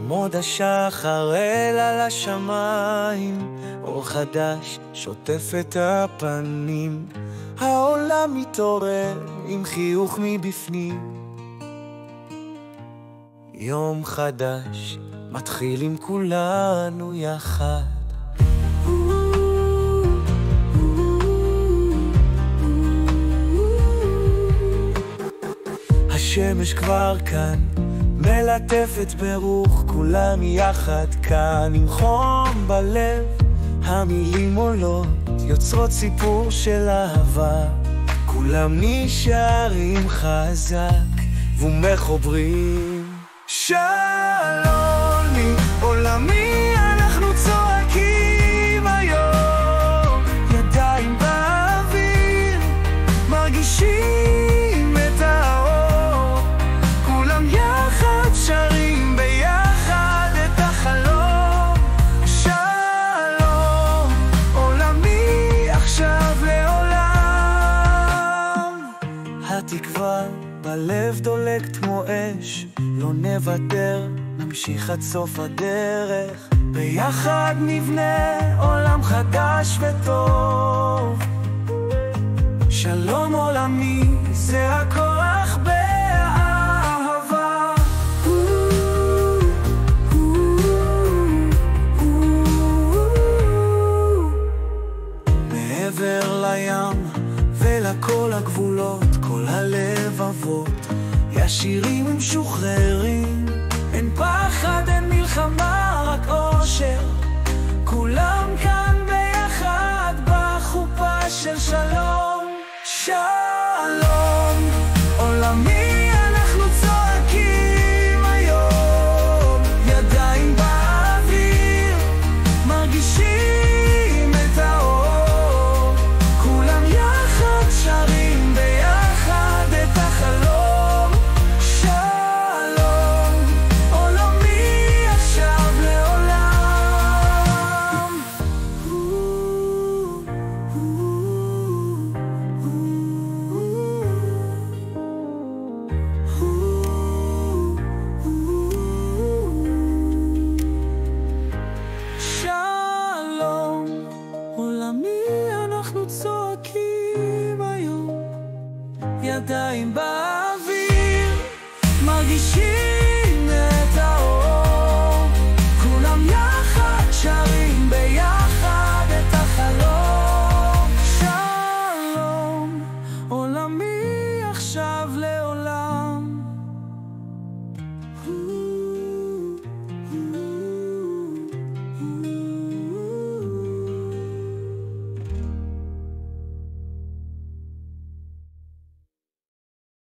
עמוד השחר אל על השמיים, אור חדש שוטף את הפנים, העולם מתעורר עם חיוך מבפנים. יום חדש מתחיל עם כולנו יחד. השמש כבר כאן, מלטפת ברוך, כולם יחד כאן עם חום בלב. המילים עולות, יוצרות סיפור של אהבה, כולם נשארים חזק ומחוברים. שלום לי עולמי, אנחנו צועקים היום, ידיים באוויר, מרגישים את האור, כולם יחד שרים ביחד את החלום. שלום עולמי עכשיו לעולם, התקווה בלב דולקת כמו אש, לא נוותר, נמשיך עד סוף הדרך, ביחד נבנה עולם חדש וטוב. שלום עולמי זה הכוח באהבה. מעבר לים ולכל הגבולות, כל הלבבות ישירים משוחררים, אין פחד, אין מלחמה, רק אושר, כולם כאן ביחד בחופה של שלום. שלום עולמי, אנחנו צועקים היום, ידיים באוויר, מרגישים את האור, כולם יחד שרים ביחד את החלום. שלום עולמי עכשיו לעולם. שלום עולמי, אנחנו צועקים היום, ידיים באוויר, מרגישים